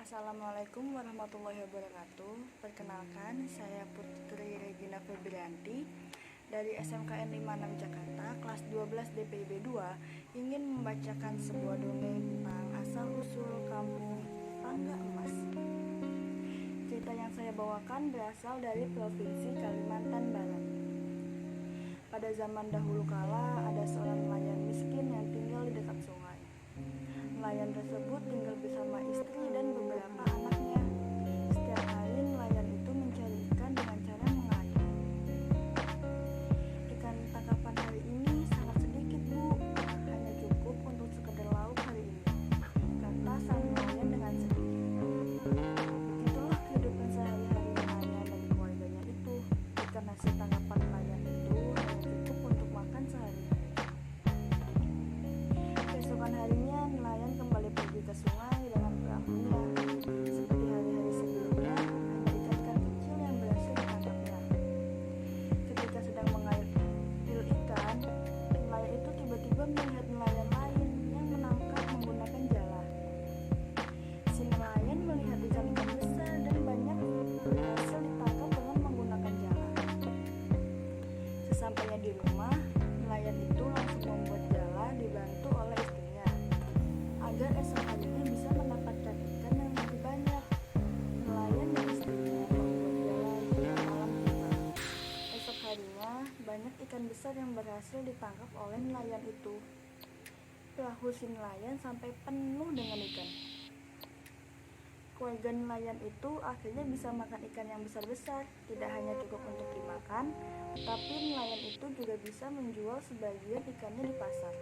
Assalamualaikum warahmatullahi wabarakatuh. Perkenalkan, saya Putri Regina Febrianti dari SMKN 56 Jakarta, kelas 12 DPIB 2, ingin membacakan sebuah dongeng tentang asal-usul kampung Tangga Emas. Cerita yang saya bawakan berasal dari Provinsi Kalimantan Barat. Pada zaman dahulu kala, ada seorang nelayan miskin yang tinggal di dekat sungai. Nelayan tersebut tinggal bersama istri dan beberapa anaknya. Setiap hari nelayan itu mencari ikan dengan cara mengayuh. Ikan tangkapan hari ini sangat sedikit, Bu. Hanya cukup untuk sekedar lauk hari ini, kata sang nelayan dengan sedih. Begitulah kehidupan sehari-hari nelayan dan keluarganya itu. Ikan hasil tangkapan nelayan itu hanya cukup untuk makan sehari-hari. Keesokan harinya, nelayan kembali pergi ke sungai dengan perahunya. Seperti hari-hari sebelumnya, hanya ikan-ikan kecil yang berhasil ditangkapnya. Ketika sedang mengayuh ikan, nelayan itu tiba-tiba melihat nelayan lain yang menangkap menggunakan jala. Si nelayan melihat ikan-ikan besar dan banyak berhasil ditangkap dengan menggunakan jala. Sesampainya di rumah, nelayan itu langsung membuat jala dibantu oleh istrinya agar esok harinya bisa mendapatkan ikan yang lebih banyak. Nelayan dan istrinya membuat jala hingga malam tiba. Esok harinya banyak ikan besar yang berhasil ditangkap oleh nelayan itu. Perahu si nelayan sampai penuh dengan ikan. Keluarga nelayan itu akhirnya bisa makan ikan yang besar-besar. Tidak hanya cukup untuk dimakan, tapi nelayan itu juga bisa menjual sebagian ikannya di pasar.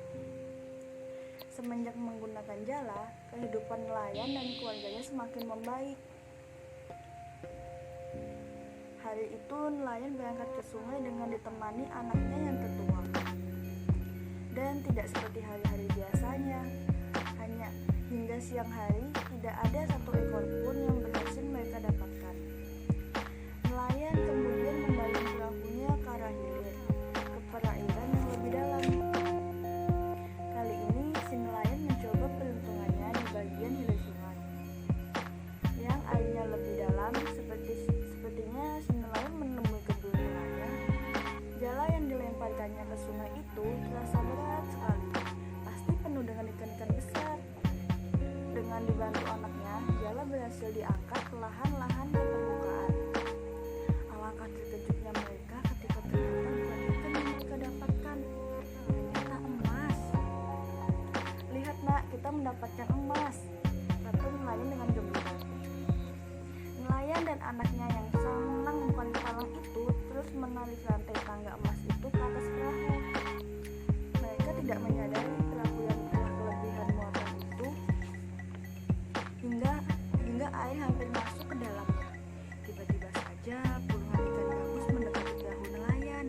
Semenjak menggunakan jala, kehidupan nelayan dan keluarganya semakin membaik. Hari itu nelayan berangkat ke sungai dengan ditemani anaknya yang tertua. Dan tidak seperti hari-hari biasanya, hanya hingga siang hari tidak ada satu ekor pun yang berhasil mereka dapatkan. Nelayan kemudian membaling perahunya ke arah hilir, ke perairan yang lebih dalam. Kali ini si nelayan mencoba peruntungannya di bagian hilir sungai yang airnya lebih dalam. Sepertinya si nelayan menemui keberuntungannya. Jala yang dilemparkannya ke sungai itu terasa berat sekali, pasti penuh dengan ikan-ikan besar. Dengan dibantu anaknya, jala berhasil diangkat perlahan-lahan ke permukaan. Alangkah terkejutnya mereka ketika ternyata bukan ikan yang mereka dapatkan, ternyata emas. Lihat nak, kita mendapatkan emas, kata nelayan dengan gembira. Nelayan dan anaknya yang senang paling-paling itu terus menarik rantai tangga emas itu ke atas perahu. Mereka tidak menyadari perahu yang telah kelebihan muatan itu hingga air hampir masuk ke dalamnya. Tiba-tiba saja puluhan ikan gabus mendekati perahu nelayan.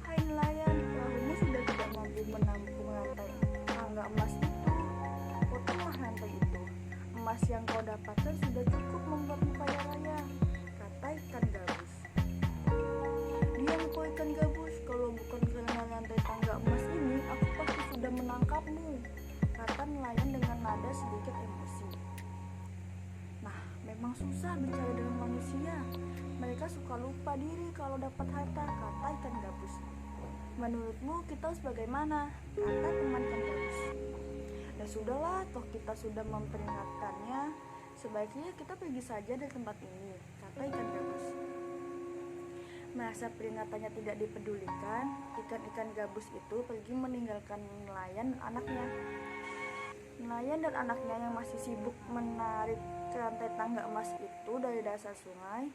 Hai nelayan, perahumu sudah tidak mampu menampung rantai tangga emas itu. Potonglah rantai itu. Emas yang kau dapatkan sudah cukup membuatmu kaya raya, kata ikan gabus. Diam kau ikan gabus, kalau bukan karena rantai tangga emas ini, aku pasti sudah menangkapmu, kata nelayan dengan nada sedikit emosi. Nah, memang susah bicara dengan manusia. Mereka suka lupa diri kalau dapat harta, kata ikan gabus. Menurutmu kita harus bagaimana? Kata teman ikan gabus. Ya sudahlah, toh kita sudah memperingatkannya. Sebaiknya kita pergi saja dari tempat ini, kata ikan gabus. Merasa peringatannya tidak dipedulikan, ikan-ikan gabus itu pergi meninggalkan nelayan dan anaknya. Nelayan dan anaknya yang masih sibuk menarik rantai tangga emas itu dari dasar sungai.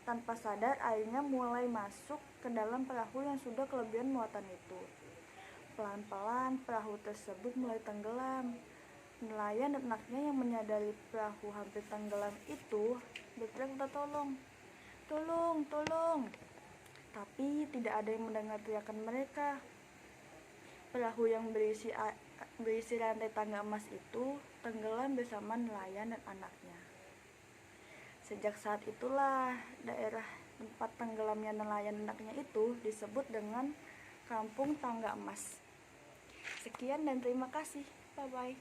Tanpa sadar airnya mulai masuk ke dalam perahu yang sudah kelebihan muatan itu. Pelan-pelan perahu tersebut mulai tenggelam. Nelayan dan anaknya yang menyadari perahu hampir tenggelam itu berteriak minta tolong. Tolong, tolong. Tapi tidak ada yang mendengar teriakan mereka. Perahu yang berisi rantai tangga emas itu tenggelam bersama nelayan dan anaknya. Sejak saat itulah daerah tempat tenggelamnya nelayan dan anaknya itu disebut dengan Kampung Tangga Emas. Sekian dan terima kasih. Bye-bye.